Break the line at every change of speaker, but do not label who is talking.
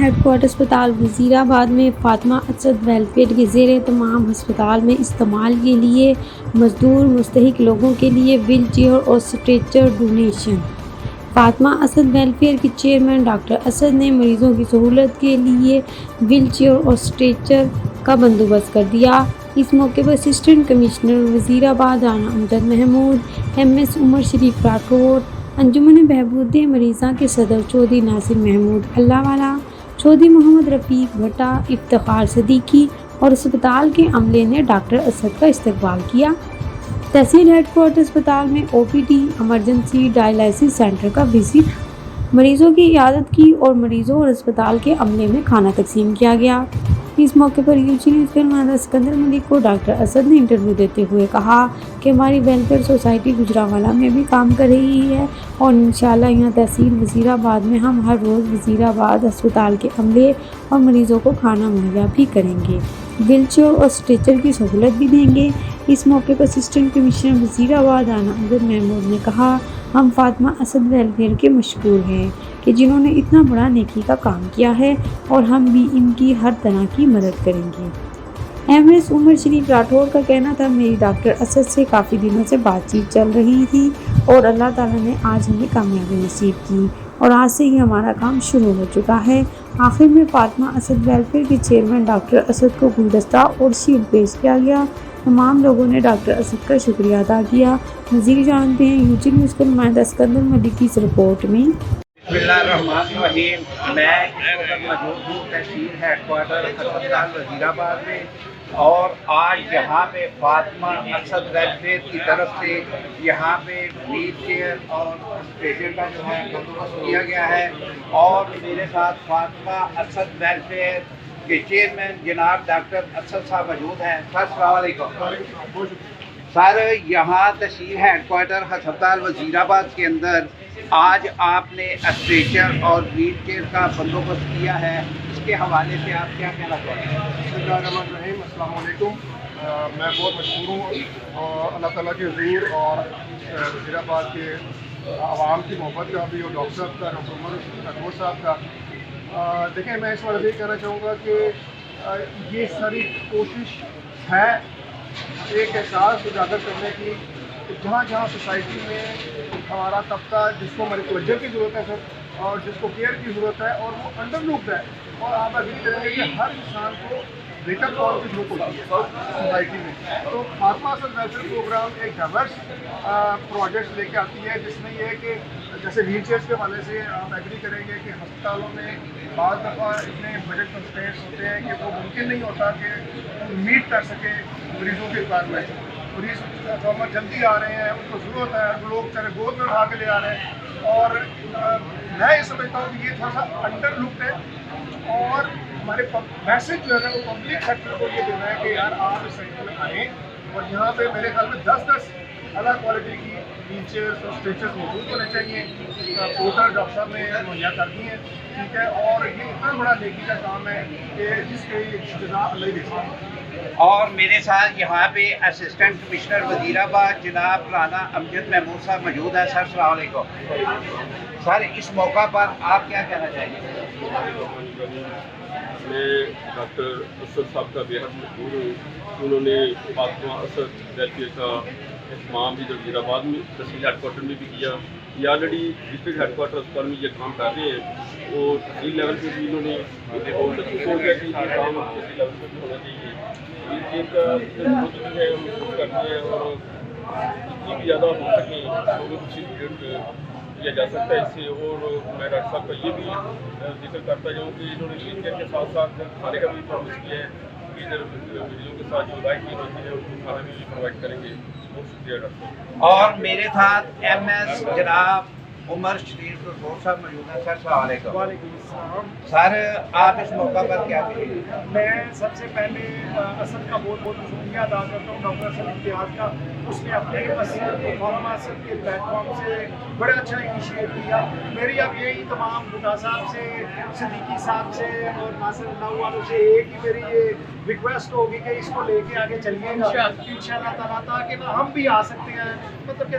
Head quarter اسپتال وزیر آباد میں فاطمہ اسد ویلفیئر کے زیر اہتمام ہسپتال میں استعمال کے لیے مزدور مستحق لوگوں کے لیے ویل چیئر اور stretcher donation. Fatima Asad welfare کے چیئرمین ڈاکٹر اسد نے مریضوں کی سہولت کے لیے ویل چیئر اور اسٹریچر کا بندوبست کر دیا۔ اس موقع پر اسسٹنٹ کمشنر وزیر آباد رانا امجد محمود، MS عمر شریف راٹھور، انجمن بہبود مریضاں کے صدر چودھری ناصر محمود اللہ والا، چودھری محمد رفیق بھٹا، افتخار صدیقی اور اسپتال کے عملے نے ڈاکٹر اسد کا استقبال کیا۔ تحصیل ہیڈ کوارٹر اسپتال میں OPD، ایمرجنسی ڈائلیسس سینٹر کا وزٹ، مریضوں کی عیادت کی اور مریضوں اور اسپتال کے عملے میں کھانا تقسیم کیا گیا۔ اس موقع پر UG نیوز کے نمائندہ سکندر ملک کو ڈاکٹر اسد نے انٹرویو دیتے ہوئے کہا کہ ہماری ویلفیئر سوسائٹی گجرانوالہ میں بھی کام کر رہی ہے اور انشاءاللہ یہاں تحصیل وزیر آباد میں ہم ہر روز وزیر آباد ہسپتال کے عملے اور مریضوں کو کھانا مہیا بھی کریں گے، ویل چیئر اور اسٹریچر کی سہولت بھی دیں گے۔ اس موقع پر اسسٹنٹ کمشنر وزیر آباد رانا امجد محمود نے کہا، ہم فاطمہ اسد ویلفیئر کے مشکور ہیں کہ جنہوں نے اتنا بڑا نیکی کا کام کیا ہے اور ہم بھی ان کی ہر طرح کی مدد کریں گے۔ MS عمر شریف راٹھور کا کہنا تھا، میری ڈاکٹر اسد سے کافی دنوں سے بات چیت چل رہی تھی اور اللہ تعالیٰ نے آج ہمیں کامیابی نصیب کی اور آج سے ہی ہمارا کام شروع ہو چکا ہے۔ آخر میں فاطمہ اسد ویلفیئر کے چیئرمین ڈاکٹر اسد کو گلدستہ اور شیلڈ پیش کیا گیا۔ تمام لوگوں نے ڈاکٹر اسد کا شکریہ ادا کیا۔ مزید جانتے ہیں UG نیوز کے نمائندہ سکندر ملک کی اس رپورٹ میں۔
بسم اللہ الرحمن الرحیم۔ میں اس وقت موجود ہوں تحصیل ہیڈ کوارٹر ہسپتال وزیر آباد میں، اور آج یہاں پہ فاطمہ اسد ویلفیئر کی طرف سے یہاں پہ ویل چیئر اور اسٹریچر کا جو ہے بندوبست کیا گیا ہے، اور میرے ساتھ فاطمہ اسد ویلفیئر کے چیئرمین جناب ڈاکٹر اسد صاحب موجود ہیں۔ سر السلام علیکم۔ سر، یہاں تحصیل ہیڈ کوارٹر ہسپتال وزیر آباد کے اندر آج آپ نے اسٹریچر اور ویل چیئر کا بندوبست کیا ہے، اس کے حوالے سے آپ کیا کہنا چاہتے ہیں؟
بسم اللہ الرحمن الرحیم۔ السلام علیکم۔ میں بہت مشکور ہوں اور اللہ تعالیٰ کے حضور اور وزیر آباد کے عوام کی محبت کا بھی، اور ڈاکٹر صاحب کا، ڈاکٹر عمر راٹھور صاحب کا۔ دیکھیں، میں اس بارے یہ کہنا چاہوں گا کہ یہ ساری کوشش ہے ایک احساس اجاگر کرنے کی کہ جہاں جہاں سوسائٹی میں ہمارا طبقہ جس کو ہماری توجہ کی ضرورت ہے سر، اور جس کو کیئر کی ضرورت ہے، اور وہ انڈر لوکڈ ہے، اور آپ اگری کریں گے کہ ہر انسان کو بہتر طور کی ضرورت ہوتی ہے سوسائٹی میں، تو فاطمہ اسد ویلفیئر پروگرام ایک ڈائیورس پروجیکٹ لے کے آتی ہے، جس میں یہ ہے کہ جیسے ویل چیئرس کے حوالے سے آپ ایگری کریں گے کہ ہسپتالوں میں بعض دفعہ اتنے بجٹ کنسٹرینٹس ہوتے ہیں کہ وہ ممکن نہیں ہوتا کہ میٹ کر سکے مریضوں کے ریکوائرمنٹ۔ مریض گورنمنٹ جلدی آ رہے ہیں، ان کو ضرورت ہے، لوگ چارے گود میں اٹھا کے لے آ رہے ہیں، اور میں یہ سمجھتا ہوں کہ یہ تھوڑا سا انڈر لکڈ ہے، اور ہمارے میسج جو ہے نا وہ پبلک سیکٹر کو یہ دینا ہے کہ یار آپ اس سیکٹر میں آئیں، اور یہاں پہ میرے خیال میں 10 الگ کوالٹی کی ویل چیئرس اور اسٹریچرس موجود ہونے چاہیے۔ پورٹل ڈاکٹر صاحب نے مہیا کر دی ہیں، ٹھیک ہے، اور یہ اتنا بڑا نیکی کا کام ہے کہ جس کے جزا اللہ ہی دے سکتا ہے۔
اور میرے ساتھ یہاں پہ اسسٹنٹ کمشنر وزیر آباد جناب رانا امجد محمود صاحب موجود ہیں۔ سر السلام علیکم۔ سر، اس موقع پر آپ کیا کہنا چاہیں گے؟
میں ڈاکٹر اسد صاحب کا بےحد مشہور ہوں، انہوں نے فاطمہ اسد ویلفیئر کا اہتمام بھی وزیر آباد میں تحصیل ہیڈ کوارٹر میں بھی کیا، یہ آلریڈی ڈسٹرکٹ ہیڈ کوارٹر اسپتال میں یہ کام کر رہے ہیں، اور تحصیل لیول پہ بھی انہوں نے بہت اچھی سوچ ہے کہ یہ کام تحصیل لیول پہ بھی ہونا چاہیے۔ ایک خود جو ہے ہم کوشش کرتے ہیں، اور جتنی بھی زیادہ ہو سکیں لوگوں کو سیپریٹ کیا جا سکتا ہے اس سے۔ اور میں ڈاکٹر صاحب کا یہ بھی ذکر کرتا جاؤں کہ انہوں نے ویل چیئر کے ساتھ ساتھ کھانے کا بھی پرومس کیا ہے کہ ادھر مریضوں کے ساتھ جو لائٹ کی ہوتی ہے ان کو کھانا بھی پرووائڈ کریں گے۔ بہت شکریہ ڈاکٹر صاحب۔
اور میرے ساتھ MS جناب عمر شریف راٹھور صاحب موجود ہیں۔ سر السلام علیکم۔
وعلیکم السلام۔
سر، آپ اس موقع پر کیا کہیں گے؟
میں سب سے پہلے اسد کا بہت بہت شکریہ ادا کرتا ہوں، ڈاکٹر اسد امتیاز کا۔ اس نے اپنے فاطمہ اسد کے پلیٹ فارم سے بڑا اچھا انیشیٹ لیا۔ میری اب یہی تمام بھٹا صاحب سے، صدیقی صاحب سے اور ناصر اللہ والوں سے ایک ہی میری یہ ریکویسٹ ہوگی کہ اس کو لے کے آگے چلیے گا انشاءاللہ تعالیٰ، تاکہ ہم بھی آ سکتے ہیں، مطلب کہ